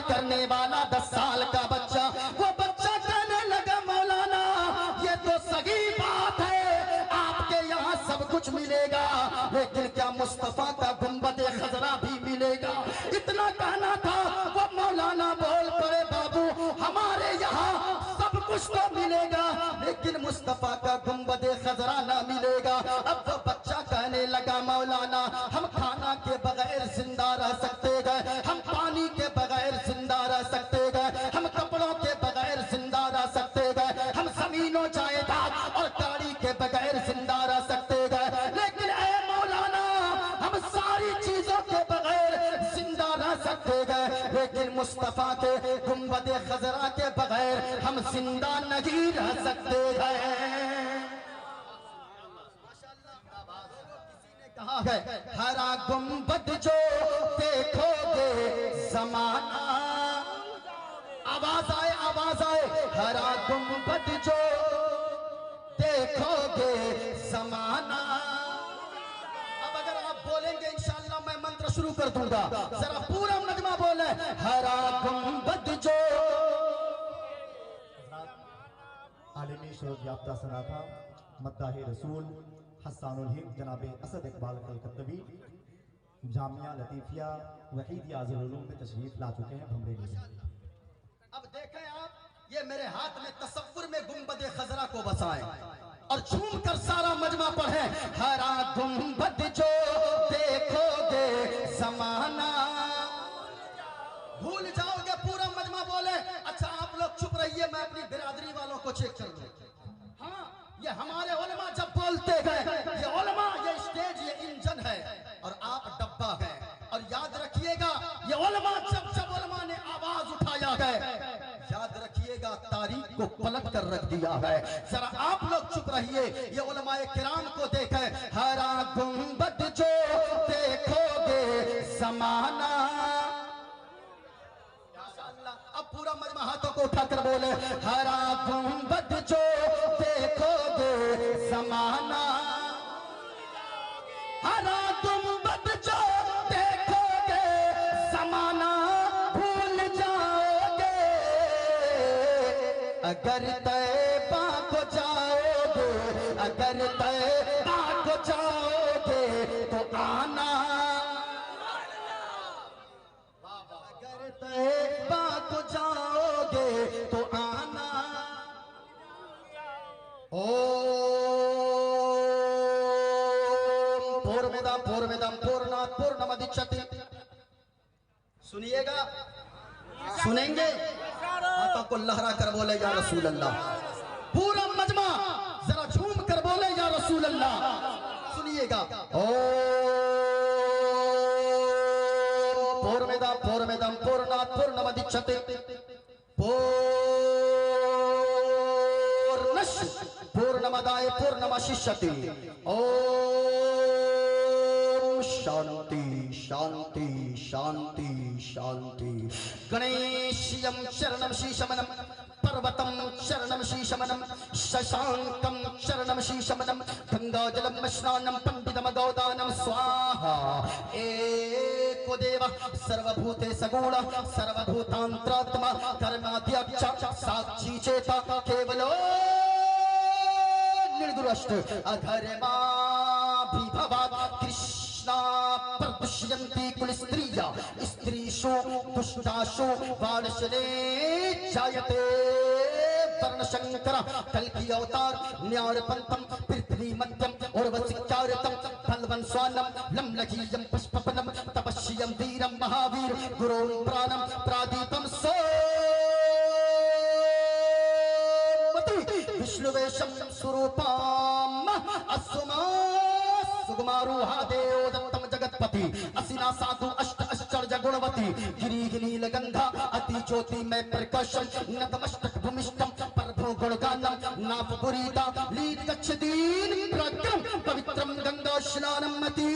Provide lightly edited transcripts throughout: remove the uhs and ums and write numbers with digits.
करने वाला 10 साल का बच्चा, वो बच्चा कहने लगा मौलाना ये तो सही बात है, आपके यहाँ सब कुछ मिलेगा, लेकिन क्या मुस्तफा का गुंबद खजरा भी मिलेगा? इतना कहना था, वो मौलाना बोल पड़े बाबू हमारे यहाँ सब कुछ तो मिलेगा, लेकिन मुस्तफा का गुंबद खजरा ना मिलेगा। अब वो बच्चा कहने लगा मौलाना हम खाना के बगैर जिंदा रह सकते हैं, हम पानी के बगैर जिंदा रह सकते हैं, हम कपड़ों के बगैर जिंदा रह सकते हैं, हम जमीनों जायदाद और गाड़ी के बगैर जिंदा रह सकते हैं, लेकिन ऐ मौलाना हम सारी चीजों के बगैर जिंदा रह सकते हैं, लेकिन मुस्तफा के गुंबद खजरा के बगैर हम जिंदा नहीं रह सकते हैं। कहा है हरा गुंबद जो देखोगे जमाना, आवाज आए, हरा गुंबद जो देखोगे जमाना। अब अगर आप बोलेंगे इंशाअल्लाह मैं मंत्र शुरू कर दूंगा, जरा पूरा मजमा बोले हरा गुंबद जो। आलिमी शोध याफ्ता सनाथा मद्दाह रसूल हस्सानुल हिंद जनाब असद इकबाल कलकत्तवी जामिया लतीफिया वहीदिया अज़ीज़ुल उलूम में तशरीफ ला चुके हैं भमरे में। अब देखें आप, ये मेरे हाथ में तसव्वुर में गुंबद खजरा को बसाएं और झूम कर सारा मजमा पढ़े हरा गुंबद जो देखोगे जमाना, भूल जाओगे। पूरा मजमा बोले अच्छा आप लोग चुप रहिए, मैं अपनी बिरादरी वालों को चेक कर लूं। हाँ, ये हमारे उलमा जब बोलते गए, ये उलमा ये स्टेज ये इंजन है और आप डब्बा है। और याद रखिएगा ये उलमा जब उलमा ने आवाज उठाया है, याद रखिएगा तारीख को पलट कर रख दिया है। जरा आप लोग चुप रहिए, ये उलमाए किराम को देखें हरा गुंबद जो देखोगे जमाना। अब पूरा मजमा हाथों को उठाकर बोले हरा गुंबद जो देखोगे जमाना, हरा गुंबद जो देखोगे जमाना भूल जाओगे, अगर तैबा को जाओगे, अगर तैबा को जाओगे तो आना, अगर तैबा को जाओगे तो आना। पूर्णमेदम पूर्णात् पूर्णमुदच्यते। सुनिएगा, सुनेंगे, हाथों को लहरा कर बोले या रसूल अल्लाह। पूरा मजमा जरा झूम कर बोले या रसूल अल्लाह। सुनिएगा पूर्णमेदम पूर्णात् पूर्णमुदच्यते पूर्णमदाय पूर्णमशिष्यते। ओम शांति शांति शांति शांति। गणेशयं चरणं शीशमनं, पर्वतं चरणं शीशमनं, शशांकं चरणं शीशमनं, गंगाजलं स्नानं पंडितमगौदानं स्वाहा। एको देव सर्वभूते सगुण सर्वभूतांतरात्मा कर्माध्यक्ष साक्षी चेता केवलो निर्दुष्ट अधर्मा विभवात् कृष्णा प्रदुष्यन्ति कुल स्त्रिया स्त्रीषु दुष्टाषु वार्षणे जायते वर्णशंकर कल्कि अवतार न्यायपंथम पृथ्वी मध्यम उर्वशिचारतम फलवन स्वानम लम्लकीयम पुष्पफलम तपस्यम वीरम महावीर गुरों प्राणम प्रादीपम सो विष्णुवेशम स्वरूपम असुमा सुकुमारूहा देव दत्तम जगतपति असिना साधु अष्ट आश्चर्य गुणवती गिरी गंधा अति ज्योति में प्रकाशम नतमस्तक भूमिष्ठम प्रभु गुणगानम नापपुरीता लीत गच्छदीन प्रक्रम पवित्रम गंगा स्नानम मति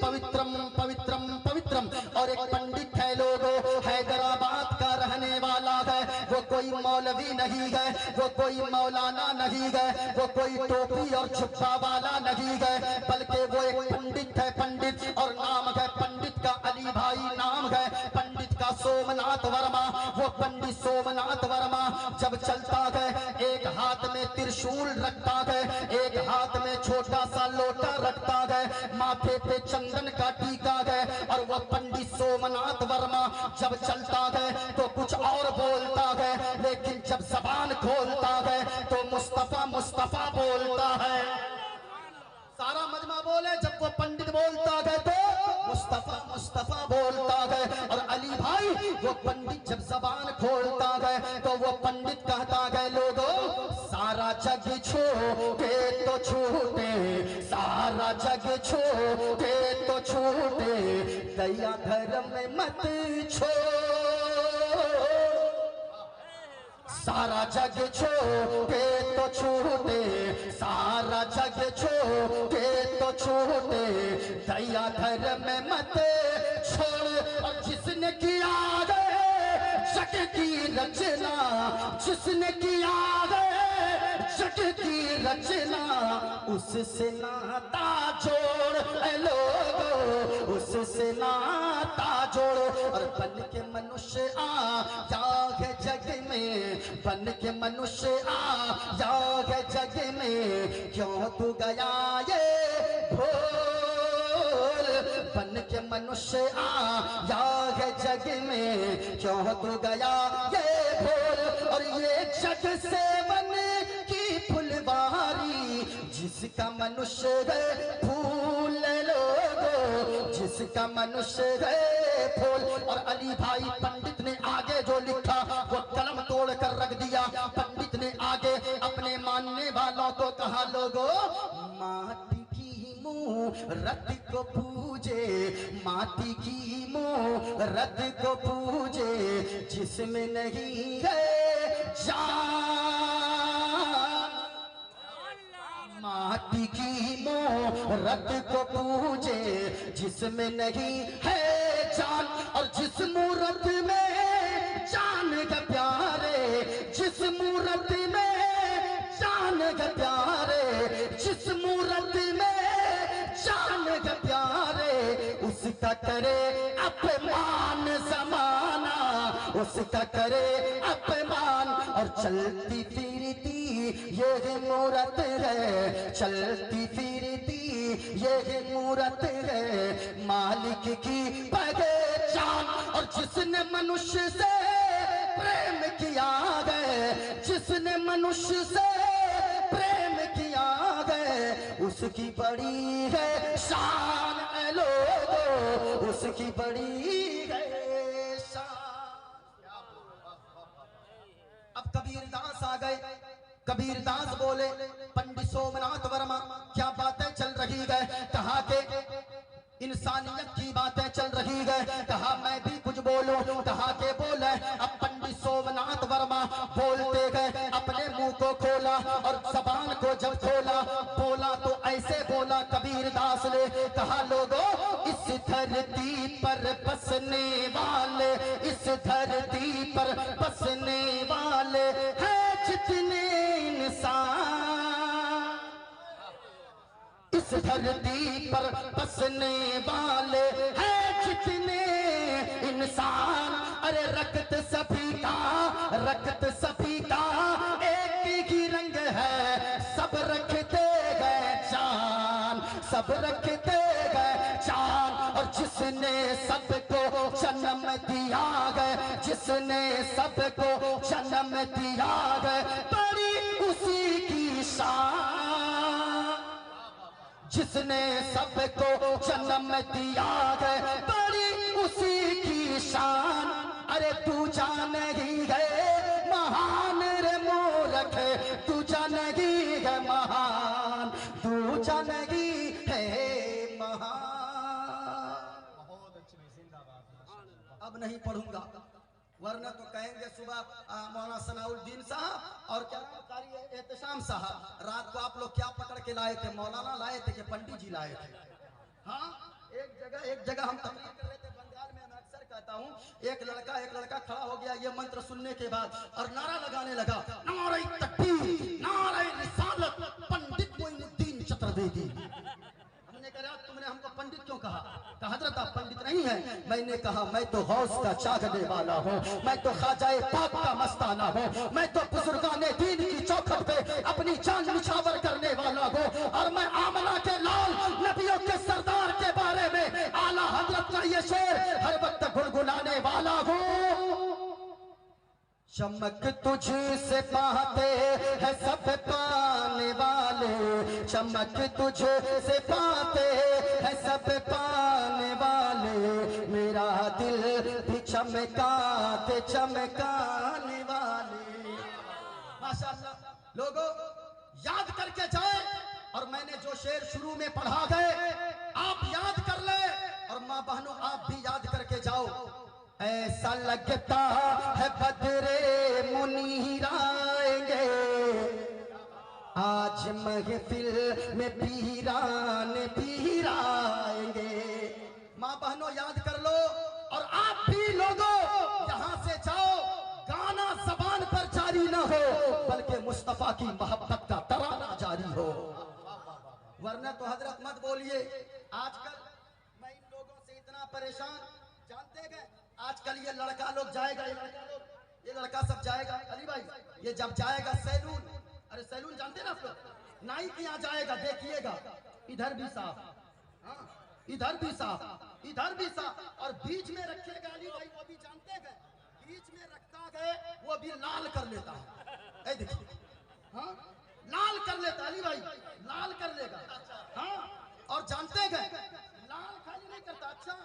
पवित्रम पवित्रम पवित्रम। और एक पंडित है लोगों हैदराबाद का रहने वाला है, वो कोई मौलवी नहीं है, वो कोई मौलाना नहीं है, वो कोई टोपी और झुब्बा वाला नहीं है, बल्कि वो एक पंडित है। पंडित और नाम है पंडित का अली भाई नाम है, पंडित का सोमनाथ वर्मा। वो पंडित सोमनाथ वर्मा जब चलता है, एक हाथ में त्रिशूल रखता है, एक हाथ में छोटा सा लोटा रखता है, माथे पे चंदन का टीका है। और वह पंडित सोमनाथ वर्मा जब चलता है तो कुछ और बोलता है, लेकिन जब जबान खोलता है तो मुस्तफा मुस्तफा बोलता है। सारा मजमा बोले, जब वो पंडित बोलता है तो मुस्तफा मुस्तफा बोलता है। और अली भाई वो पंडित जब जबान खोलता है तो वो पंडित कहता है, लोगों सारा जग छोटे तो छूटे, सारा जग छोटे तो छूटे, दया धर्म में मत छोड़। सारा जग छोटे तो छूटे, सारा जग छोटे तो छूटे, दया धर्म में मत छोड़। और जिसने किया है जग की रचना, जिसने किया है जग की रचना, उससे नाता जोड़ लोगो, उससे नाता जोड़। और बन के मनुष्य जागे जग में, बन के मनुष्य जागे जग में, क्यों तू गया ये भूल। बन के मनुष्य जागे जग में, क्यों तू गया ये भूल। और ये जग से बन की फुलवारी, जिसका मनुष्य है फूल लोगो, जिसका मनुष्य है फूल। और अली भाई पंडित ने आगे जो लिखा वो कलम तोड़ कर रख दिया। पंडित ने आगे अपने मानने वालों को कहा, लोगो माटी की मूरत को पूजे, माटी की मूरत को पूजे, जिसमें नहीं है जान। माटी की मूरत को पूजे, जिसमें नहीं है जान। और जिस मूरत में जान का प्यारे, जिस मूरत में जान का प्यारे, जिस मूरत में जान का प्यारे, उसका करे अपमान जमाना, उसका करे अपमान। और चलती फिरती ये मूरत है, चलती फिरती ये मूरत है, मालिक की पहचान। और जिसने मनुष्य से प्रेम किया है, जिसने मनुष्य से प्रेम किया है, उसकी बड़ी है शान लोगो, उसकी बड़ी है शान। अब कबीरदास आ गए। कबीरदास बोले, पंडित सोमनाथ वर्मा क्या बातें चल रही है। कहा के इंसानियत की बातें चल रही है। कहा मैं भी कुछ बोलूं। कहा के बोले। अब पंडित सोमनाथ वर्मा बोलते गए, अपने मुंह को खोला और जबान को जब खोला, बोला तो ऐसे बोला कबीरदास ने। कहा लोगों इस धरती पर बसने वाले, इस धरती पर बसने वाले हैं जितने इंसान, इस धरती पर बसने वाले हैं जितने इंसान। अरे रक्त सभी का, रक्त सभी का एक ही रंग है, सब रखते गए जान, सब रखते गए जान। और जिसने सबको जन्म दिया है, जिसने सबको जन्म दिया है, बड़ी उसी की शान। जिसने सबको जन्म दिया है, बड़ी उसी की शान। अरे तू जानेगी है महान रे मूर्ख, तू जानेगी है महान, तू जानेगी है महान। बहुत अच्छी, जिंदाबाद। अब नहीं पढ़ूंगा वरना तो कहेंगे सुबह मौलाना सनाउद्दीन साहब और क्या कारी एहतशाम साहब रात को आप लोग क्या पकड़ के लाए थे, मौलाना लाए थे कि पंडित जी लाए थे। हाँ एक जगह हम तकरीर कर रहे थे बंगाल में, मैं अक्सर कहता हूँ एक लड़का खड़ा हो गया ये मंत्र सुनने के बाद और नारा लगाने लगा, नारे तकबीर, नारे रिसालत, पंडित मोइनुद्दीन चतुर्वेदी। हमने कहा तुमने हमको पंडित क्यों कहा? हजरत आप पंडित नहीं है। मैंने कहा मैं तो गौस का चाहने वाला हूँ, मैं तो ख्वाजाए पाक का मस्ताना हूँ, मैं तो बुजुर्गाने दीन की चौखट पे अपनी जान निछावर करने वाला हूँ, और मैं आमना के लाल नबियों के सरदार के बारे में आला हजरत का ये शेर हर वक्त गुनगुनाने वाला हूँ। चमक तुझे से पाते हैं सब पाने वाले, चमक तुझे से पाते हैं सब पाने वाले, मेरा दिल भी चमकाते चमकाने वाले। माशाअल्लाह लोगों याद करके जाए, और मैंने जो शेर शुरू में पढ़ा गए आप याद कर ले, और माँ बहनों आप भी याद करके जाओ। ऐसा लगता है बदरे मुनीर आएंगे, आज महफिल में पीरान पीर आएंगे। माँ बहनों याद कर लो, और आप भी लोगों यहाँ से जाओ, गाना जबान पर जारी ना हो बल्कि मुस्तफा की मोहब्बत का तराना जारी हो, वरना तो हजरत मत बोलिए। आजकल मैं इन लोगों से इतना परेशान, जानते गए आजकल ये लड़का लोग जाएगा, ये लड़का सब जाएगा अली भाई, ये जब जाएगा सैलून, अरे सैलून जानते ना आप लोग, नाई के यहाँ जाएगा, देखिएगा इधर भी साफ, हाँ इधर भी साफ, इधर भी साफ, और बीच में रखेगा अली भाई, वो भी जानते गए बीच में रखता गए वो भी लाल कर लेता है, देखिए हाँ लाल कर लेता अली भाई, लाल कर लेगा, हाँ और जानते गए लाल खाली नहीं करता, अच्छा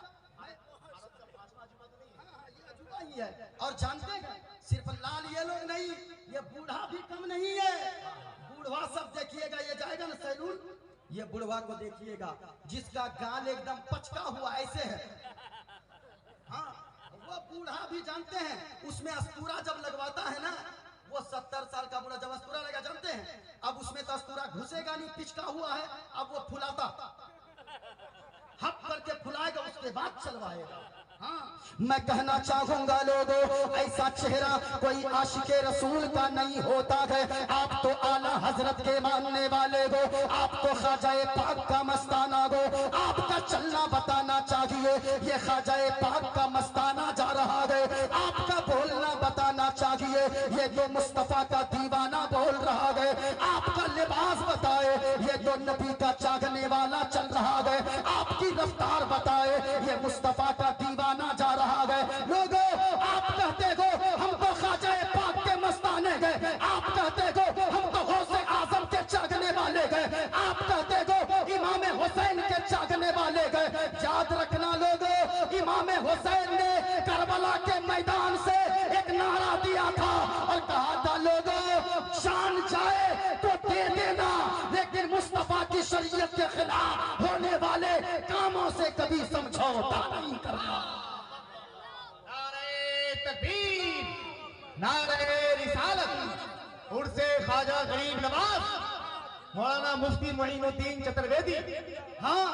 ही है, और जानते हैं सिर्फ लाल ये लोग नहीं, ये बूढ़ा भी कम नहीं है, बूढ़वा सब देखिएगा, ये जाएगा ना सैलून, ये बुढ़वा को देखिएगा जिसका गाल एकदम पचका हुआ ऐसे है, हाँ वो बूढ़ा भी जानते हैं, उसमें अस्तूरा जब लगवाता है ना, वो 70 साल का बूढ़ा जब अस्तूरा लगा जानते हैं, अब उसमें तो अस्तूरा घुसेगा नहीं, पिचका हुआ है, अब वो फुलाता हप करके फुलाएगा, उसके बाद चलवाएगा। हाँ मैं कहना चाहूंगा लोगों, ऐसा चेहरा कोई आशिके रसूल का नहीं होता है, आप तो आला हजरत के मानने वाले हो, आप तो ख्वाजाए पाक का मस्ताना हो, आपका चलना बताना चाहिए, ये ख्वाजाए पाक का मस्ताना जा रहा है, आपका बोलना बताना चाहिए, ये तो मुस्तफा का दीवाना बोल रहा है, आपका लिबास बताए, ये तो नबी का चाहने वाला चल रहा है, आपकी रफ्तार बताए, ये मुस्तफा का दीवाना जा रहा है। लोगों आप कहते हो हम तो ख्वाजा पाक के मस्ताने गए, आप कहते हो हम तो गौसे आजम के चाहने वाले गए, आप कहते हो इमाम हुसैन के चाहने वाले गए। याद रखना लोगों, इमाम हुसैन ने करबला के मैदान से एक नारा दिया था और कहा था लोगों शान जाए तो दे देना, लेकिन मुस्तफा की शरीयत के खिलाफ होने वाले कामों से कभी समझौता नहीं करना। नारे तकबीर, नारे रिसालत, उर्से ख्वाजा गरीब नवाज मौलाना मुफ्ती मोइनुद्दीन चतुर्वेदी। हाँ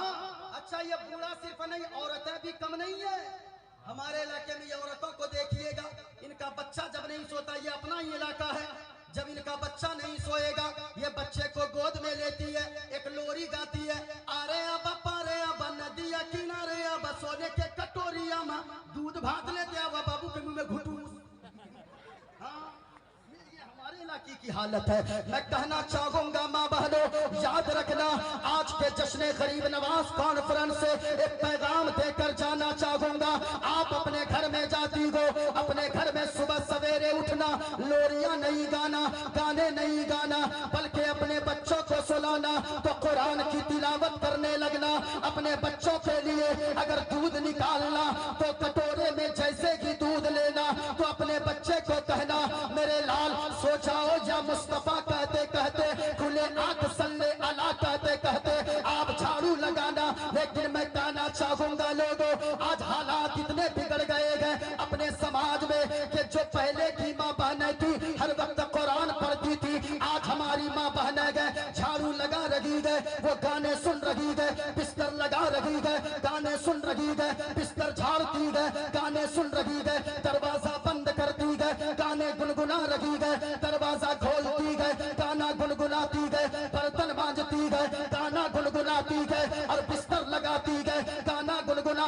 अच्छा, ये बूढ़ा सिर्फ नहीं, औरतें भी कम नहीं है। हमारे इलाके में ये औरतों को देखिएगा, इनका बच्चा जब नहीं सोता, ये अपना ही इलाका है, जब इनका बच्चा नहीं सोएगा ये बच्चे को गोद में लेती है, एक लोरी गाती है, अरे अब पारे अब नदिया किनारे अब सोने के कटोरिया में दूध भात लेते अब बाबू के मुंह में घुटू। हाँ ये हमारे इलाके की हालत है। मैं कहना चाहूंगा माँ बहनों याद रखना, आज के जश्न गरीब नवाज कॉन्फ्रेंस से एक पैगाम देकर जाना चाहूंगा। आप अपने घर में जाती हो, अपने घर में सुबह सवेरे उठना, लोरियां नहीं गाना, गाने नहीं गाना, बल्कि अपने बच्चों को सुलाना, तो कुरान की तिलावत करने लगना। अपने बच्चों के लिए अगर दूध निकालना तो कटोरे में जैसे ही दूध लेना, तो अपने बच्चे को कहना मेरे लाल सो जाओ, या मुस्तफा कहते कहते खुले आंख सल्ले अला कहते कहते आप झाड़ू लगाना। लेकिन मैं कहना चाहूंगा लोगों, आज हालात इतने बिगड़ गए हैं अपने समाज में कि जो पहले की माँ बहनें थी हर वक्त कुरान पढ़ती थी, आज हमारी माँ बहनें गए झाड़ू लगा रही गए, वो गाने सुन रही गए, बिस्तर लगा रही गए, गाने सुन रही गए, बिस्तर झाड़ती गए, गाने सुन रही गए, दरवाजा बंद करती गए, गाने गुनगुना रही गए, दरवाजा खोलती गए, गाना गुनगुनाती गए, बर्तन मांजती गए, गाना गुनगुनाती गए, और बिस्तर लगाती गए, गाना गुनगुना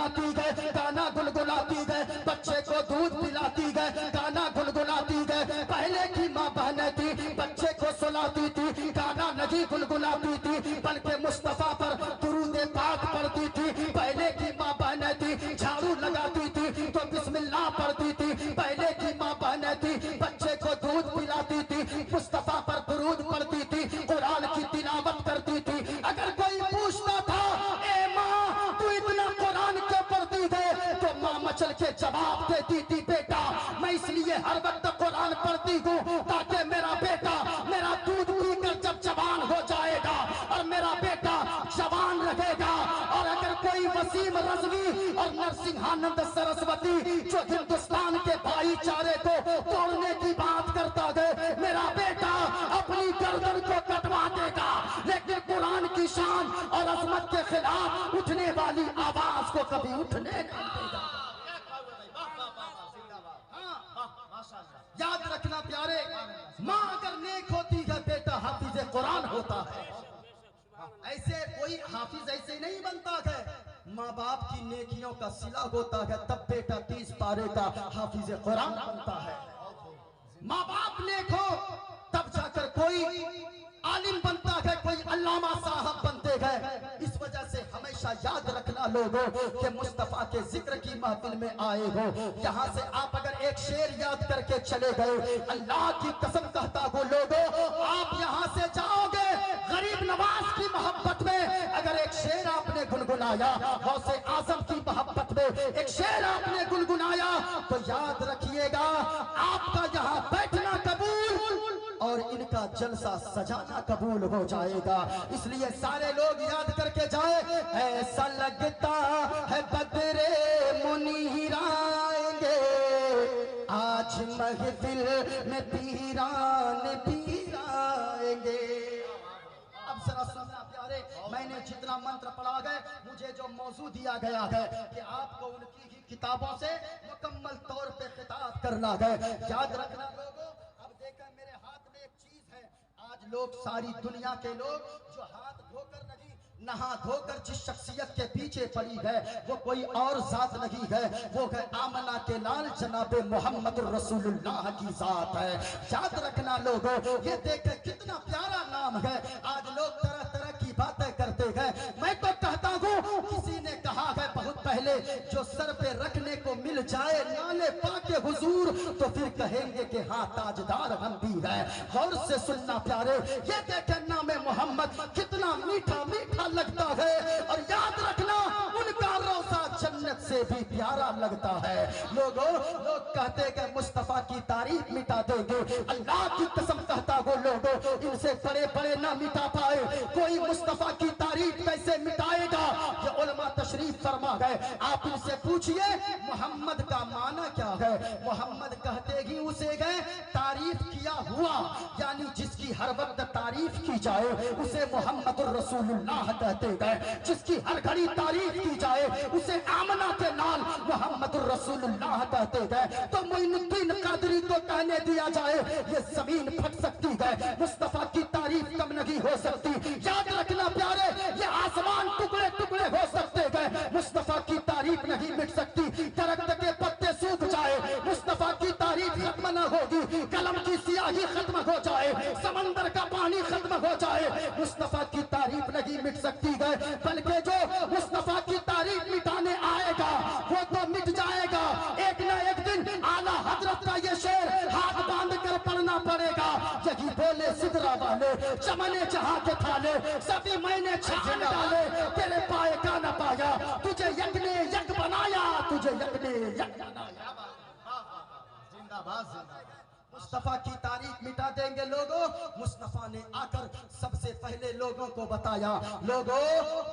गुनगुनाती गए, गाना गुनगुनाती गए, बच्चे को दूध पिलाती गए, गाना गुनगुनाती गए। पहले की माँ बहनें थी, बच्चे को सुलाती थी, गाना नहीं गुनगुनाती थी, बल्कि मुस्तफा पर दुरूद पाक पढ़ती थी। पहले की माँ बहनें थी, झाड़ू लगाती थी तो बिस्मिल्लाह पढ़ती थी। पहले की माँ बहनें थी, बच्चे को दूध पिलाती थी, मुस्तफा पर दुरूद पढ़ती थी, कुरान की तिलावत करती थी। अगर कोई पूछता था, ए माँ तू इतना कुरान क्यों पढ़ती है, तो माँ मचल के जवाब देती थी, बेटा मैं इसलिए हर वक्त कुरान पढ़ती हूँ ताकि मेरा बेटा मेरा दूध पीकर जब जवान हो जाएगा और मेरा बेटा जवान रहेगा। और अगर कोई वसीम रज़वी और नरसिंहानंद सरस्वती जो हिंदुस्तान के भाईचारे को तोड़ने की बात करता है, मेरा बेटा अपनी गर्दन को कटवा देगा, लेकिन कुरान की शान और अजमत के खिलाफ उठने वाली आवाज को कभी उठने नहीं देगा। याद रखना प्यारे, माँ अगर नेक होती है, बेटा हाफिज कुरान होता है। ऐसे कोई हाफिज ऐसे नहीं बनता है, माँ बाप की नेकियों का सिला होता है, तब बेटा 30 पारे का हाफिज कुरान बनता है। माँ बाप नेक हो तब जाकर कोई आलिम बनता है, कोई अल्लामा साहब बनते हैं। इस वजह से हमेशा याद रखना लोगों कि मुस्तफा के जिक्र की महफिल में आए हो, यहाँ से आप अगर एक शेर याद करके चले गए, अल्लाह की कसम कहता हूँ लोगों, आप यहाँ से जाओगे गरीब नवाज की मोहब्बत में। अगर एक शेर आपने गुनगुनाया, गौसे आजम की मोहब्बत में एक शेर आपने गुनगुनाया, तो याद रखिएगा आपका यहाँ बैठना कबूल और इनका जलसा सजाना कबूल हो जाएगा। इसलिए सारे लोग याद करके जाए, ऐसा लगता है बदरे मुनीर आएंगे, आज महफिल में पीरान पीर आएंगे। अब जरा सुनना प्यारे, मैंने जितना मंत्र पढ़ा गए, मुझे जो मौजू दिया गया है कि आपको उनकी ही किताबों से मुकम्मल तौर पे खिताब करना है। याद रखना लोगों, अब देखा मेरे हाथ में एक चीज है, आज लोग सारी दुनिया के लोग जो हाथ धोकर नहीं, नहा धोकर जिस शख्सियत के पीछे पड़ी है वो कोई और जात नहीं है, वो है आमना के लाल जनाबे मोहम्मद रसूलुल्लाह की जात है। याद रखना लोगों, ये देखें कितना प्यारा नाम है। आज लोग तरह तरह की बातें करते हैं, मैं तो कहता हूँ किसी ने कहा है बहुत पहले, जो सर पे रखने को मिल जाए नाले पाके हुजूर, तो फिर कहेंगे कि हाँ ताजदार हम भी है। गौर से सुनना प्यारे, ये देखें नाम मोहम्मद कितना मीठा मीठा लगता है, और याद रखना उनका रोजा जन्नत से भी प्यारा लगता है। लोगों, लोग कहते कि मुस्तफा की तारीफ मिटा देंगे, अल्लाह की कसम कहता हूँ लोगों, इनसे बड़े बड़े ना मिटा पाए कोई मुस्तफा की तारीफ कैसे मिटाएगा। ये उलमा तशरीफ फरमा गए, आप इनसे पूछिए मोहम्मद का माना क्या है। मोहम्मद कहते ही उसे गए तारीफ किया हुआ, यानी जिसकी हर वक्त तारीफ की जाए उसे मोहम्मद रसूलुल्लाह कहते गए, जिसकी हर घड़ी तारीफ की जाए उसे आमना के लाल मोहम्मद रसूलुल्लाह कहते गए। तो मोइनुद्दीन कादरी को कहने दिया जाए, ये जमीन फट सकती है, मुस्तफा की तारीफ कम नहीं हो सकती। याद रखना प्यारे, ये आसमान टुकड़े टुकड़े हो सकते हैं, मुस्तफा की तारीफ नहीं मिट सकती। दरख्त के पत्ते सूख जाए, मुस्तफा की तारीफ खत्म न होगी। कलम की स्याही खत्म हो जाए, समंदर का पानी खत्म हो जाए, मुस्तफा की तारीफ नहीं मिट सकती है। बल्कि जो मुस्तफा की तारीफ मिटाने आएगा वो तो मिट जाएगा। एक न एक दिन आला हजरत का ये शेर हाथ बांध कर पढ़ना पड़ेगा, यही बोले सिदरा वाले चमने जहां के थाले, सभी मैंने छान डाले, तेरे पाए का न पाया, तुझे यक ने यक बनाया, तुझे यक ने यक बनाया। जिंदाबाद जिंदाबाद। मुस्तफा की तारीफ मिटा देंगे लोगों। मुस्तफा ने आकर सबसे पहले लोगों को बताया, लोगों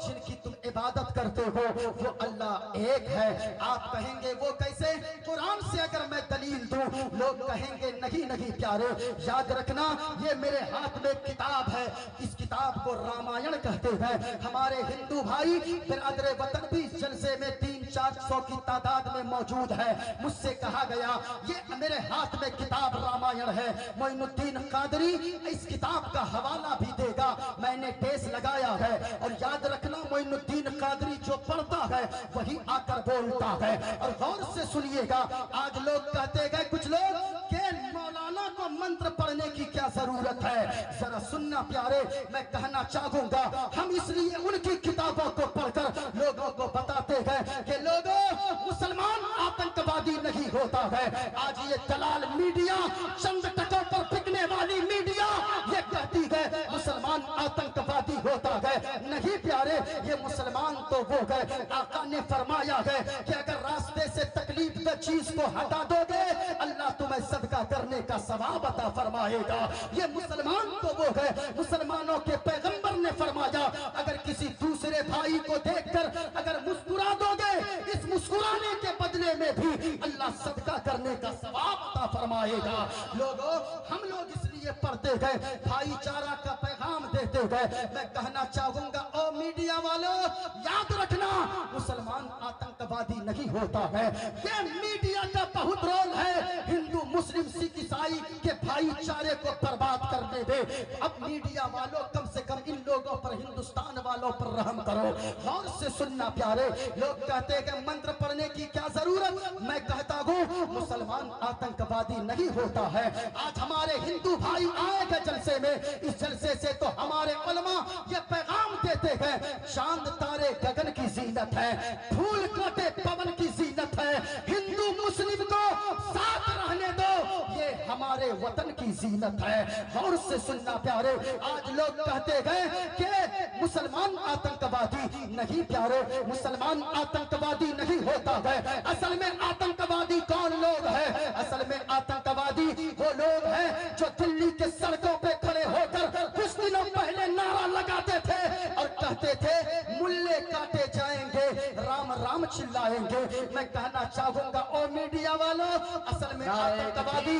जिनकी तुम इबादत करते हो वो अल्लाह एक है। आप कहेंगे वो कैसे? कुरान से अगर मैं दलील दूं, लोग कहेंगे नहीं नहीं प्यारे, याद रखना ये मेरे हाथ में किताब है, इस किताब को रामायण कहते हैं। हमारे हिंदू भाई बिरादरे वतन भी इस जलसे में 3 300-400 की तादाद में मौजूद है। मुझसे कहा गया ये मेरे हाथ में किताब रामायण है, मोइनुद्दीन कादरी इस किताब का हवाला भी देगा। मैंने टेस लगाया है और याद रखना मोइनुद्दीन कादरी जो पढ़ता है वही आकर बोलता है। और गौर से सुनिएगा, आज लोग कहते गए कुछ लोग के मौलाना को मंत्र पढ़ने की क्या जरूरत है। जरा सुनना प्यारे, मैं कहना चाहूंगा हम इसलिए उनकी किताबों को पढ़कर लोगों को बताते हैं कि लोगों मुसलमान आतंकवादी नहीं होता है। आज ये दलाल मीडिया, चंद टकों पर बिकने वाली मीडिया ये कहती है मुसलमान आतंकवादी होता है। नहीं प्यारे, ये मुसलमान तो वो गए, आका ने फरमाया है कि अगर रास्ते से तकलीफ की चीज को हटा दोगे अल्लाह तुम्हें सदका करने का सवाब अता फरमाएगा। ये मुसलमान तो वो है, मुसलमानों के पैगंबर ने फरमाया अगर किसी दूसरे भाई को देखकर अगर मुस्कुरा दोगे इस मुस्कुराने के बदले में भी अल्लाह सदका करने का सवाब अता फरमाएगा। लोगों हम लोग इसलिए पढ़ते गए, भाईचारा का पैगाम देते गए। मैं कहना चाहूंगा ओ मीडिया वालों, याद रखना मुसलमान आतंकवादी नहीं होता है। ये मीडिया का बहुत रोल है हिंदू मुस्लिम सिख ईसाई के भाईचारे को बर्बाद करने दे। अब मीडिया वालों कम से कम इन लोगों पर, हिंदुस्तान वालों पर रहम करो। गौर से सुनना प्यारे, लोग कहते हैं कि मंत्र पढ़ने की क्या जरूरत। मैं कहता हूँ मुसलमान आतंकवादी नहीं होता है। आज हमारे हिंदू भाई आएंगे जलसे में, इस जलसे से तो हमारे उलमा ये पैगाम देते हैं चांद तारे गगन की जीनत है, फूल काटे पवन की जीनत है, हिंदू मुस्लिम को साथ रहने दो ये हमारे वतन की जीनत है। गौर से सुनना प्यारे, आज लोग कहते गए कि मुसलमान आतंकवादी नहीं प्यारे, मुसलमान आतंकवादी नहीं होता है। असल में आतंकवादी कौन लोग है? असल में आतंकवादी वो लोग हैं जो दिल्ली के सड़कों पे खड़े होकर कुछ दिनों पहले नारा लगाते थे और कहते थे मुल्ले काटे जाएंगे, राम राम चिल्लाएंगे। मैं कहना चाहूंगा ओ मीडिया वालों, असल में आतंकवादी,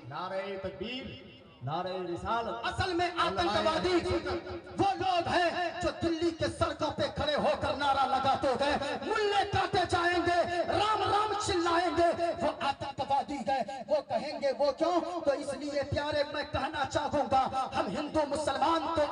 नारे तकबीर, नारे रिसालत, असल में आतंकवादी वो लोग हैं जो दिल्ली के सड़कों पे खड़े होकर नारा लगाते गए मुल्ले काटे जाएंगे, राम राम चिल्लाएंगे। वो आतंकवादी है, वो कहेंगे वो क्यों? तो इसलिए प्यारे मैं कहना चाहूंगा हम हिंदू मुसलमान तो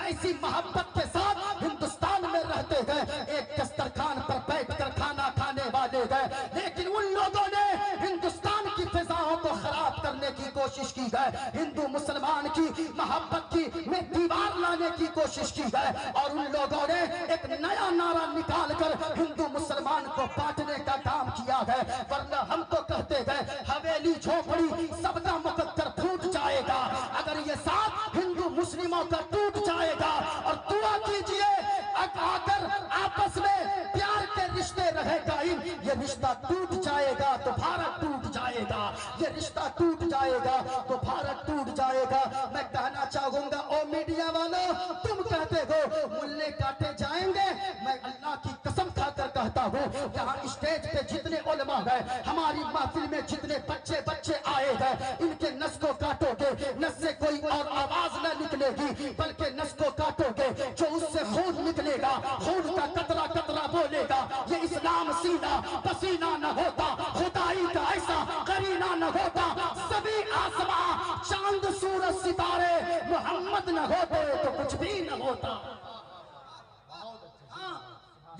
ऐसी मोहब्बत के साथ हिंदुस्तान में रहते गए, एक दस्तरखान पर बैठकर खाना खाने वाले गए, लेकिन उन लोगों ने हिंदुस्तान की फिजाओं को खराब करने की कोशिश की है, हिंदू मुसलमान की मोहब्बत की में दीवार लाने की कोशिश की है और उन लोगों ने एक नया नारा निकाल कर हिंदू मुसलमान को बांटने का काम किया है। वरना हम तो कहते गए हवेली झोपड़ी सबका मुकद्दर फूट जाएगा अगर ये साथ हिंदू मुस्लिमों का टूट जाएगा। और दुआ कीजिए अगर आपस में प्यार के रिश्ते रहे कायम, ये रिश्ता टूट जाएगा तो भारत टूट जाएगा, ये रिश्ता टूट जाएगा तो भारत टूट जाएगा। मैं कहना चाहूंगा ओ मीडिया वालों, तुम कहते हो मुल्ले काटे जाएंगे, मैं अल्लाह की कसम खाकर कहता हूँ यहाँ स्टेज पे जितने उलमा गए, हमारी महफिल में जितने बच्चे आए गए, इनके नस को काटोगे, नस से कोई और आवाज न निकलेगी बल्कि नस को काटोगे जो उससे खून निकलेगा, खून का कतरा कतरा बोलेगा। ये इस्लाम सीना पसीना न होता, खुदाई का ऐसा करीना न होता, सभी आसमां चांद सूरज सितारे मोहम्मद न होते तो कुछ भी न होता।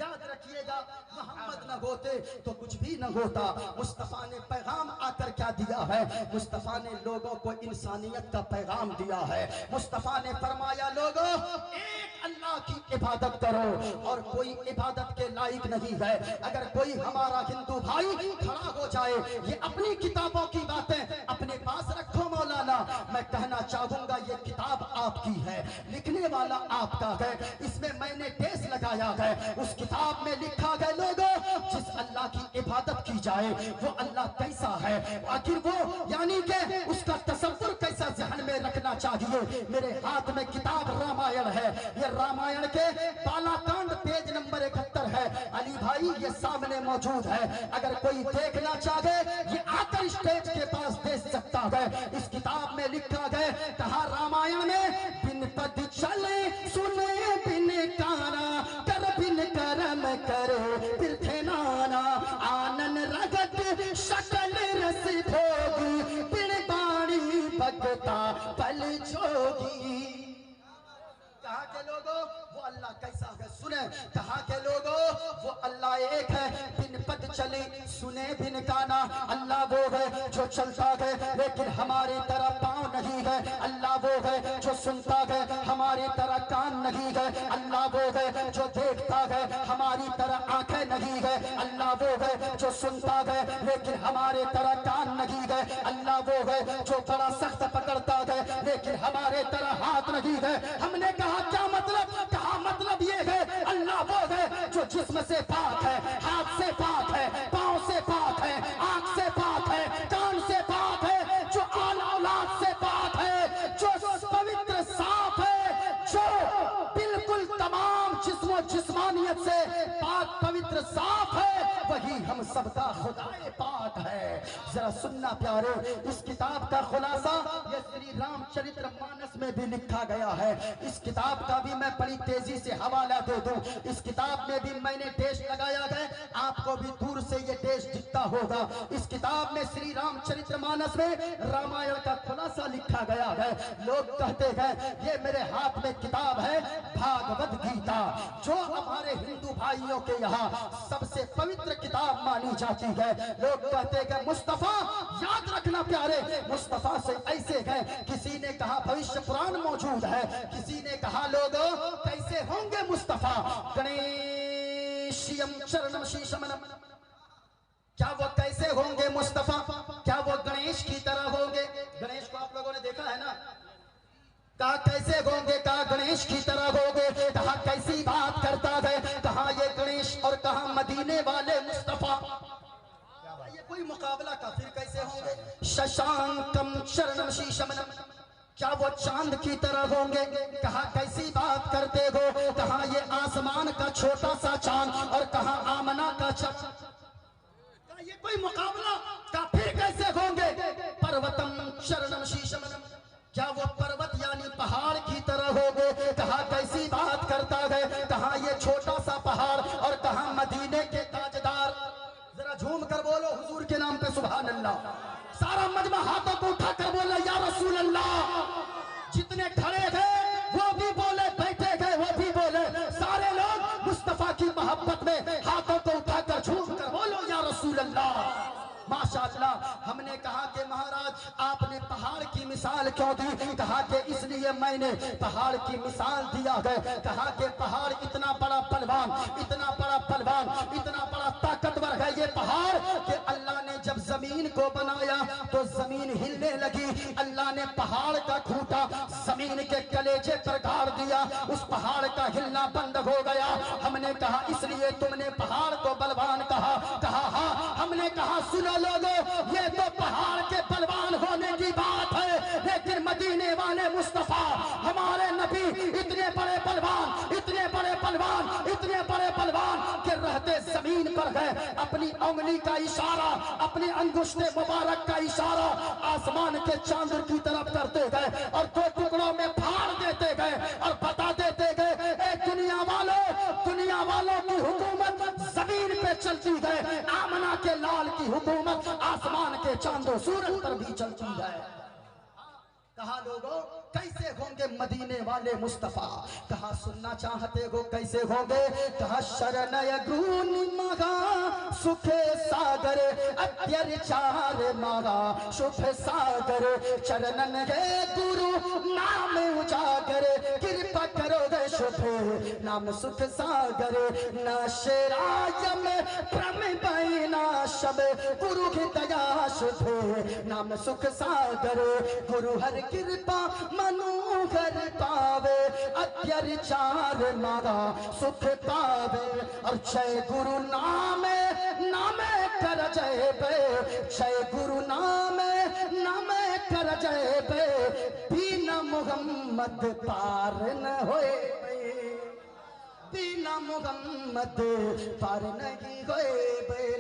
याद रखिएगा मोहम्मद न होते तो कुछ भी न होता। मुस्तफा ने पैगाम आकर क्या दिया है? मुस्तफा ने लोगों को इंसानियत का पैगाम दिया है। मुस्तफा ने फरमाया लोगों एक अल्लाह की इबादत करो और कोई इबादत के लायक नहीं है। अगर कोई हमारा हिंदू भाई खड़ा हो जाए, ये अपनी किताबों की बातें अपने पास रखो मौलाना, मैं कहना चाहूंगा ये किताब आपकी है, लिखने वाला आपका है, इसमें मैंने टेस्ट लगाया है। उस किताब में लिखा गया लोगों जिस अल्लाह की इबादत की जाए वो अल्लाह कैसा है, आखिर वो यानी कि उसका तसव्वुर कैसा जहन में रखना चाहिए। मेरे हाथ में किताब रामायण है, ये रामायण के बालाकांड पेज नंबर 71 है। अली भाई ये सामने मौजूद है, अगर कोई देखना चाहे ये आकर स्टेज के पास देख सकता है। इस किताब में लिखा गया कहा रामायण में बिन पद चले सुने बिन कारा कर बिन करम करे फिर थे ना बेटा पल जोगी। कहाँ के लोगों वो अल्लाह कैसा है सुने, कहाँ के लोगों वो अल्लाह एक है, बिन पद चले सुने बिन गाना। अल्लाह वो है जो चलता है लेकिन हमारी तरह पाँव नहीं है। अल्लाह वो है जो सुनता है हमारी तरह कान नहीं है। अल्लाह वो है जो देखता है हमारी तरह आंखें नहीं है। अल्लाह वो है जो सुनता है लेकिन हमारे तरह कान नहीं है। अल्लाह वो है जो बड़ा सख्त पकड़ता है लेकिन हमारे तरह हाथ नहीं है। हमने कहा क्या मतलब, कहा मतलब ये है अल्लाह वो है जो जिस्म से पाक है, हाथ से पाक है, पांव से पाक है, आंख से पाक है, कान से पाक है, जो आल औलाद से पाक है, जो पवित्र साफ है, जो बिल्कुल तमाम जिस्म जिस्मानियत से पाक पवित्र साफ है, वही हम सबका खुदाए पाक है। जरा सुनना प्यारे, इस किताब का खुलासा ये श्री रामचरित्र मानस में भी लिखा गया है। इस किताब का भी मैं बड़ी तेजी से हवाला दे दूं। इस किताब में भी मैंने देश लगाया है, आपको भी दूर से ये देश दिखता होगा। इस किताब में श्री रामचरित्र मानस में रामायण का खुलासा लिखा गया है। लोग कहते हैं ये मेरे हाथ में किताब है भागवत गीता, जो हमारे हिंदू भाइयों के यहाँ सबसे पवित्र किताब मानी जाती है। लोग कहते हैं मुस्तफा, याद रखना प्यारे, मुस्तफा से ऐसे है, किसी ने कहा भविष्य पुराण मौजूद है, किसी ने कहा लोगों कैसे होंगे मुस्तफा, गणेशियम चरणम शीशमनम, क्या वो कैसे होंगे मुस्तफा, क्या वो गणेश की तरह होंगे। गणेश को आप लोगों ने देखा है ना, कहा कैसे होंगे, कहा गणेश की तरह होंगे, कहा कैसी बात करता है, कहा ये गणेश और कहा मदीने वाले मुस्तफा, ये कोई मुकाबला का, फिर कैसे होंगे। शशांकम शरणम शीशमनम, क्या वो चांद की तरह होंगे, कहा कैसी बात करते हो, कहा ये आसमान का छोटा सा चांद और कहा आमना का चांद, ये कोई मुकाबला का, फिर कैसे होंगे। पर्वतम शरणम शीशमनम, क्या वो पर्वत यानी पहाड़ की तरह होंगे, कहा कैसी बात करता है, कहा ये छोटा सा पहाड़ और कहा मदीने के ताजदार। जरा झूम कर बोलो हुजूर के नाम पे सुभान अल्लाह। सारा मजमा हाथों को उठाकर बोला या रसूल अल्लाह। जितने खड़े थे वो भी बोले, बैठे थे वो भी बोले, सारे लोग मुस्तफा की मोहब्बत में हाथों को उठाकर झूम कर बोलो या रसूल अल्लाह। माशाअल्लाह। हमने कहा कि महाराज आपने पहाड़ की मिसाल क्यों दी, कहा कि इसलिए मैंने पहाड़ की मिसाल दिया है। कहा कि पहाड़ इतना बड़ा पहलवान, इतना बड़ा पहलवान, इतना बड़ा ताकतवर है ये पहाड़ कि अल्लाह ने जब जमीन को बनाया तो जमीन हिलने लगी। अल्लाह ने पहाड़ का खूंटा जमीन के कलेजे पर गाड़ दिया, उस पहाड़ का हिलना बंद हो गया। हमने कहा इसलिए तुमने पहाड़ को बलवान कहा। कहा हाँ। हमने कहा सुनो लोगों, ये तो पहाड़ के बलवान होने की बात है, लेकिन मदीने वाले मुस्तफा हमारे नबी इतने बड़े बलवान, इतने बड़े बलवान, इतने बड़े बलवान के रहते जमीन पर है, अपनी उंगली का इशारा, अपने अंगुष्ठे मुबारक का इशारा आसमान के चांद की तरफ करते गए और दो टुकड़ों में फाड़ देते गए और बता देते गए ए दुनिया वालों की हुकूमत जमीन पे चलती है, आमना के लाल की हुकूमत आसमान के चांदो सूरज पर भी चलती है। कहा लोगों कैसे होंगे मदीने वाले मुस्तफा, कहा सुनना चाहते हो कैसे होंगे। कहा शरणय गुण मगा सुखे सागर अत्याचार मगा शुभ सागर, चरणन है गुरु नाम उजागर, कृपा करो गए शुभ नाम सुख सागर, नशराय में भ्रम बैना शब गुरु की दया शुभ नाम सुख सागर, गुरु हर कृपा मनोहर पावे अत्याचार मारा सुख पावे, और जय गुरु नामे कर जय बे, जय गुरु नामे कर जय बे, बिना मोहम्मद पार न होए, बिना मोहम्मद पार नहीं होए।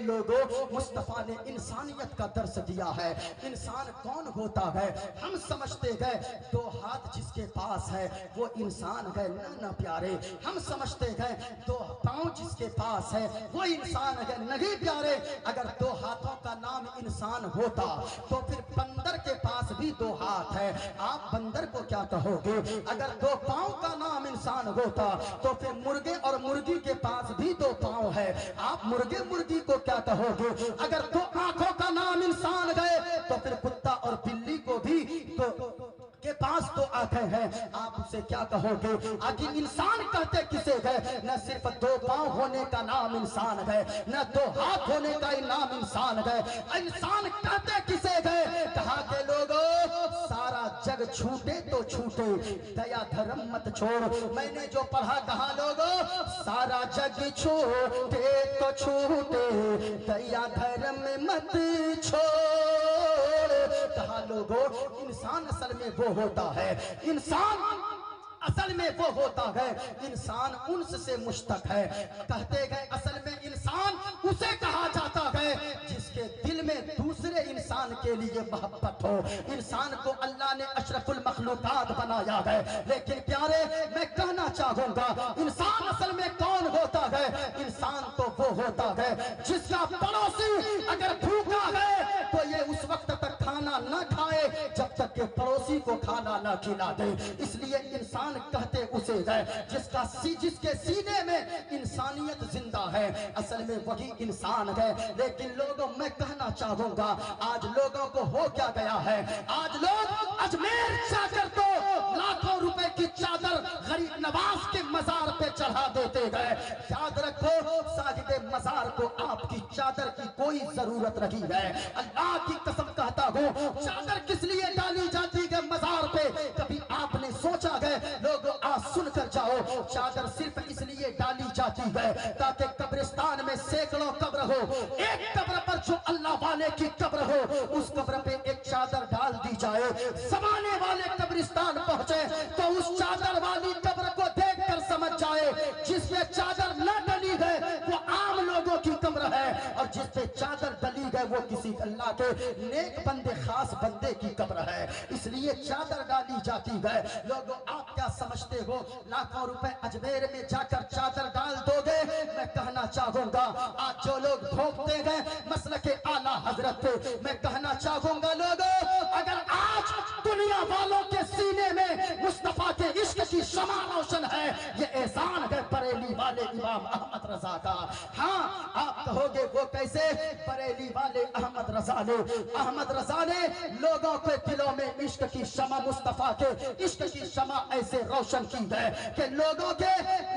लोगों मुस्तफा ने इंसानियत का दर्स दिया है। इंसान कौन होता है, हम समझते हैं दो हाथ जिसके पास है वो इंसान है, ना प्यारे। हम समझते हैं दो पांव जिसके पास है वो इंसान है, नहीं प्यारे। अगर दो हाथों का नाम इंसान होता तो फिर बंदर के पास भी दो हाथ है, आप बंदर को क्या कहोगे? अगर दो पांव का नाम इंसान होता तो फिर मुर्गे और मुर्गी के पास भी दो पांव है, आप मुर्गे मुर्गी को क्या कहोगे? अगर दो आंखों का नाम इंसान गए तो फिर कुत्ता और बिल्ली को भी के पास दो आंखें हैं, आप उसे क्या कहोगे? आखिर इंसान कहते किसे गए? न सिर्फ दो पांव होने का नाम इंसान गए, न दो हाथ होने का नाम इंसान गए, इंसान कहते किसे गए? कहा के लोगों सारा जग छूटे तो छूटे, दया धर्म मत छोड़। मैंने जो पढ़ा कहा लोगों सारा जग छूटे तो छूटे, दया धर्म मत छोड़। कहा लोगों इंसान असल में वो होता है, इंसान असल में वो होता है, इंसान उनस से मुश्तक है। कहते गए असल में इंसान उसे कहा जाता है जिसके दिल में दूसरे इंसान के लिए मोहब्बत हो। इंसान को अल्लाह ने अशरफुल मखलूकात बनाया है, लेकिन प्यारे मैं कहना चाहूंगा इंसान असल में कौन होता है? इंसान तो वो होता है जिसका पड़ोसी अगर भूखा है तो ये उस वक्त तक खाना न खाए जब तक के पड़ोसी को खाना न खिला दे। इसलिए इंसान कहते उसे है जिसके सीने में इंसानियत जिंदा है, असल में वही इंसान है। लेकिन लोगों मैं कहना चाहूंगा आज लोगों को हो क्या गया है, आज लोग अजमेर जाकर तो लाखों रुपए की चादर गरीब नवाज के मजार पे चढ़ा देते गए। याद रखो साहिब मजार को आपकी चादर की कोई जरूरत नहीं है। अल्लाह की कसम कहता हूँ चादर किस लिए डाली जाती है मजार पे? कभी आपने सोचा है? लोग आज सुन कर जाओ, चादर सिर्फ इसलिए डाली जाती है ताकि कब्रिस्तान में सैकड़ों कब्र हो, एक कब्र पर जो अल्लाह वाले की कब्र हो उस कब्र पे एक चादर डाल दी जाए। समाने वाले कब्रिस्तान पहुंचे तो उस चादर वाली कब्र को देखकर समझ जाए जिसपे चादर न डली है वो आम लोगों की कब्र है, और जिसपे चादर डली है वो किसी अल्लाह के नेक बंदे खास बंदे की कब्र है। इसलिए चादर डाली जाती है। लोगों आप क्या समझते हो लाखों रुपए अजमेर में जाकर चादर डाल दोगे? मैं कहना चाहूंगा आज जो लोग भोगते हैं मसलक के आला हजरत पे, मैं कहना चाहूंगा लोगों अगर आज दुनिया वालों के सीने में मुस्तफा के इश्क की शमा रोशन है, ये एहसान है बरेली वाले इमाम अहमद रजा का। हाँ आप कहोगे वो कैसे? बरेली वाले अहमद रजा ने लोगों के दिलों में इश्क की शमा, मुस्तफा के इश्क की शमा ऐसे रोशन की है कि लोगों के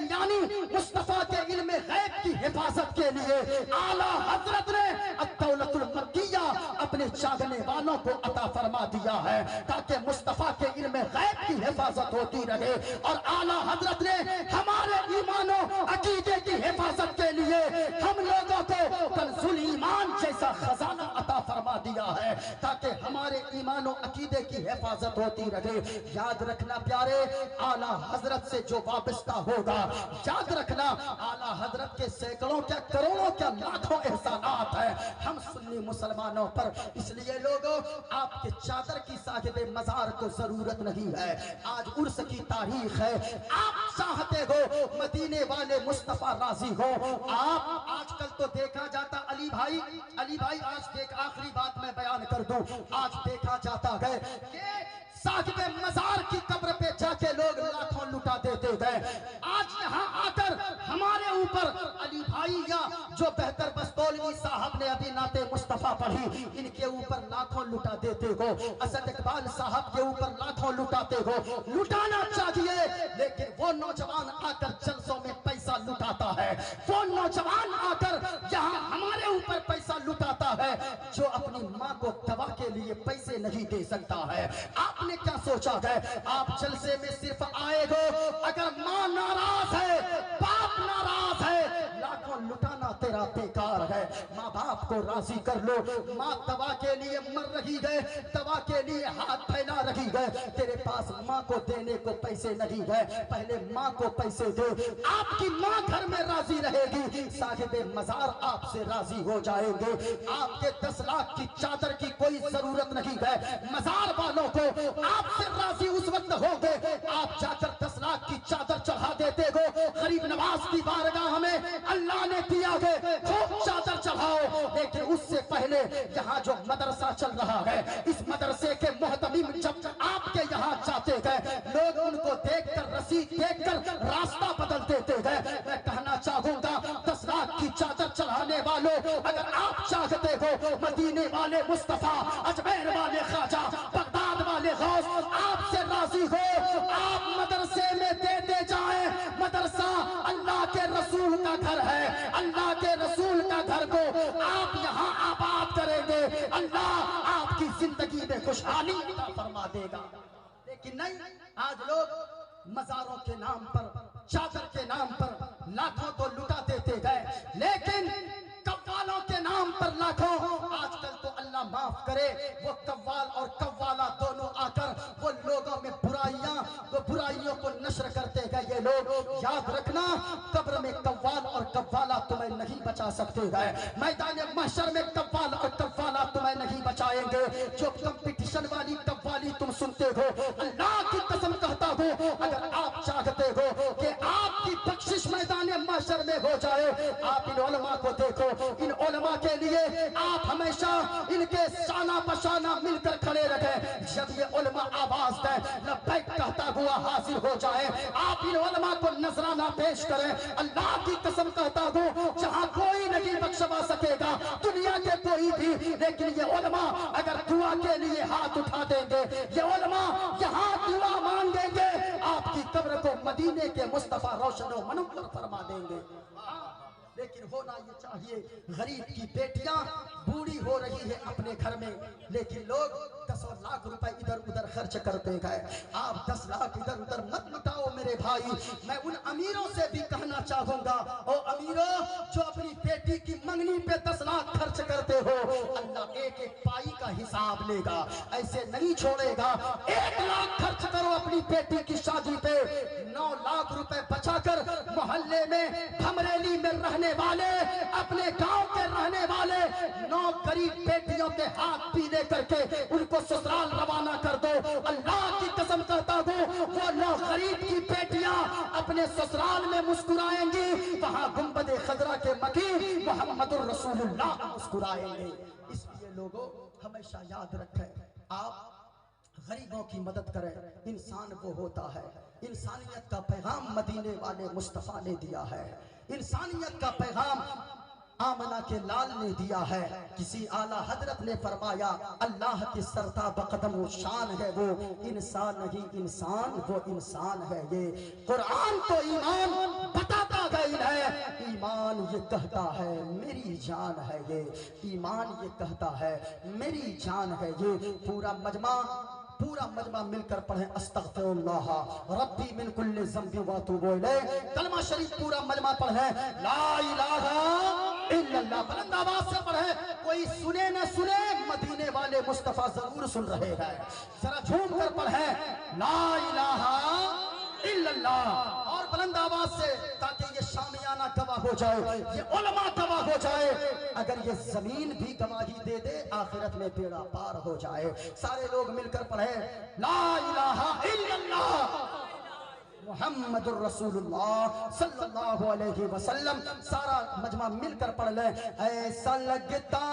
यानी मुस्तफा के इल्म गैब की हिफाजत के लिए आला हजरत ने अत-दौलतुल मक्किया अपने चाहने वालों को अता फरमा दिया है ताकि मुस्तफा के इल्म गैब की हिफाजत होती रहे। और आला हजरत ने हमारे ईमानो अकीदे की हिफाजत के लिए हम लोगों को कंजुल ईमान जैसा खजाना अता फरमा दिया है ताकि हमारे ईमानो अकीदे की हिफाजत होती रहे। याद रखना प्यारे आला हजरत से जो वाबस्ता होगा, याद रखना आला हजरत के सैकड़ों क्या करोड़ों क्या लाखों एहसानात है हम सुन्नी मुसलमानों पर। इसलिए लोगों आपके चादर की साहिब मजार को जरूरत नहीं है। आज उर्स की तारीख है, आप चाहते हो मदीने वाले मुस्तफा राजी हो। आप आजकल तो देखा जाता अली भाई आज देख आखिरी बात मैं बयान कर दूं, आज देखा जाता है कि साहिब मजार की कब्र पे जाके लोग लाखों लुटा देते गए। आज यहाँ आकर हमारे ऊपर अली भाई या जो बेहतर बस्तौलवी साहब ने अभी नाते मुस्तफा पढ़ी इनके ऊपर लाखों लुटा देते हो, असद इकबाल साहब के ऊपर लाखों लुटाते हो। लुटाना चाहिए लेकिन वो नौजवान आकर जलसों में पैसा लुटाता है, वो नौजवान आकर यहाँ हमारे ऊपर पैसा लुटाता है जो अपनी माँ को दवा के लिए पैसे नहीं दे सकता है। आपने क्या सोचा है? आप जलसे में सिर्फ आए हो, अगर माँ नाराज है, बाप नाराज है, लाखों लुटाना तेरा बेकार है। माँ बाप को राजी कर लो। माँ दवा के लिए मर रही है, दवा के लिए हाथ फैला रही है, तेरे पास माँ को देने को पैसे नहीं है, पहले माँ को पैसे दे। आपकी माँ घर में राजी रहेगी, साहिब मजार आपसे राजी हो जाएंगे। आपके 10 लाख की चादर की कोई जरूरत नहीं है, मजार वालों को आपसे राजी उस वक्त होंगे आप जाकर 10 लाख की चादर चढ़ा देते हो। गरीब नवाज की बारगाह में अल्लाह ने दिया है खूब चादर चढ़ाओ, लेकिन उससे पहले यहाँ जो मदरसा चल रहा है इस मदरसा अगर आप चाहते हो मदीने वाले मुस्तफा, अजमेर वाले ख्वाजा, बगदाद वाले गौस आपसे राजी हो, आप मदरसे में देते जाएं। मदरसा अल्लाह के रसूल का घर है, अल्लाह के रसूल का घर को आप यहाँ आबाद करेंगे, अल्लाह आपकी जिंदगी में खुशहाली फरमा देगा। लेकिन नहीं, आज लोग मजारों के नाम पर, चादर के नाम पर लाखों तो लुटा देते गए, लेकिन कव्वालों के नाम पर लाखों। आजकल तो अल्लाह माफ करे, वो कव्वाल और कव्वाला दोनों आकर वो लोगों में बुराइयां, वो बुराइयों को नश्र करते गए। ये लोग याद रखना, कब्र में कव्वाल और कव्वाला तुम्हें नहीं बचा सकते गए, मैदान महशर में कव्वाल और कव्वाला तुम्हें नहीं बचाएंगे। जो कंपटीशन वाली कव्वाली तुम सुनते हो, अल्लाह की कसम कहता हूं, अगर आप चाहते हो कि आपकी बख्शिश मैदान महशर में हो जाए, आप इन उलमा को देखो। इन उलमा के लिए आप हमेशा इनके शाना पशाना मिलकर खड़े रखें। जब ये उलमा आवाज दे लब्बैक कहता हुआ हाजिर हो जाए, आप इन उलमा को नजराना पेश करें। अल्लाह की कसम कहता हूं, जहां कोई नहीं बख्शवा सकेगा दुनिया के कोई भी, लेकिन ये उलमा अगर दुआ के लिए हाथ उठा देंगे, ये उलमा यहाँ दुआ मांगेंगे, आपकी कब्र को मदीने के मुस्तफा रोशन व मनव्वर फरमा देंगे। लेकिन होना ये चाहिए, गरीब की बेटियां बूढ़ी हो रही है अपने घर में, लेकिन लोग 10 लाख रुपए इधर उधर खर्च करते गए। आप 10 लाख इधर उधर मत लुटाओ मेरे भाई। मैं उन अमीरों से भी कहना चाहूंगा, ओ अमीरों जो अपनी बेटी की मंगनी पे 10 लाख खर्च करते हो, अल्लाह एक एक पाई का हिसाब लेगा, ऐसे नहीं छोड़ेगा। 1 लाख खर्च करो अपनी बेटी की शादी पे, 9 लाख रुपए बचाकर मोहल्ले में भमरेली में रहने वाले, अपने गांव के रहने वाले 9 गरीब बेटियों के हाथ पीले करके उनको ससुराल रवाना कर दो। अल्लाह की कसम कहता हूँ, वो 9 गरीब की बेटियां अपने ससुराल में मुस्कुराएंगी, वहां गुंबदे खजरा के मकीन मोहम्मदुर रसूलुल्लाह मुस्कुराएंगे। इसलिए लोगों हमेशा याद रखें, आप गरीबों की मदद करें। इंसान वो होता है, इंसानियत का पैगाम मदीने वाले मुस्तफा ने दिया है, इंसानियत का पैगाम आमना के लाल ने दिया है। किसी आला हजरत ने फरमाया, अल्लाह की सरता बकदम वो शान है, वो इंसान नहीं इंसान वो इंसान है। ये कुरान तो ईमान बताता गई है, ईमान ये कहता है मेरी जान है, ये ईमान ये कहता है मेरी जान है। ये पूरा मजमा मिलकर पढ़े अस्तगफिरुल्लाह रब्बी मिन कुल्ली ज़ंबि व अतूबु इलैह। कलमा शरीफ पूरा मजमा पढ़े, ला इलाहा इल्लल्लाह बुलंद आवाज से पढ़े। कोई सुने न सुने, मदीने वाले मुस्तफा जरूर सुन रहे हैं। जरा झूम कर पढ़े, ला इलाहा इल्लल्लाह, और बुलंद आवाज से, ताकि ये शामियाना गवाह हो जाए, ये उलमा गवाह हो जाए। अगर ये जमीन भी गवाही दे दे, आखिरत में बेड़ा पार हो जाए। सारे लोग मिलकर पढ़े, ला इलाहा इल्लल्लाह मुहम्मदुर रसूलुल्लाह सल्लल्लाहु अलैहि वसल्लम। सारा मजमा मिलकर पढ़ ले, ऐसा लगता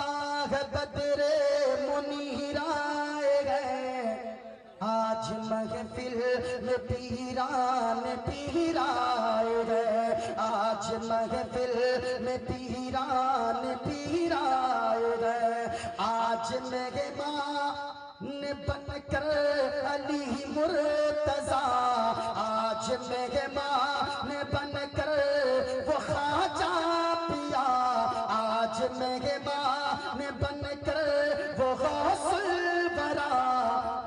है बदरे मुनीराए गए, आज महफिल में पीरान पीराए गए, आज महफिल में पीरान पीराए गए, आज मेरे माँ ने बनकर अली मुर्तजा, आज मेरे माँ ने बनकर वो ख्वाजा पिया, आज मेरे माँ ने बनकर वो गौसुल बरा,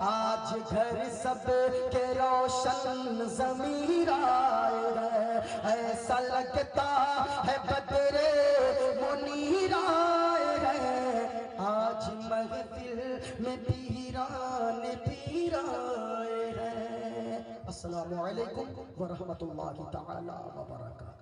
आज घर सब के रोशन ज़मीर आए हैं। ऐसा लगता है बदरे मुनीर आए हैं, आज महफिल में पीरान पीर आए हैं। अस्सलामु अलैकुम व रहमतुल्लाहि तआला व बरकातहू।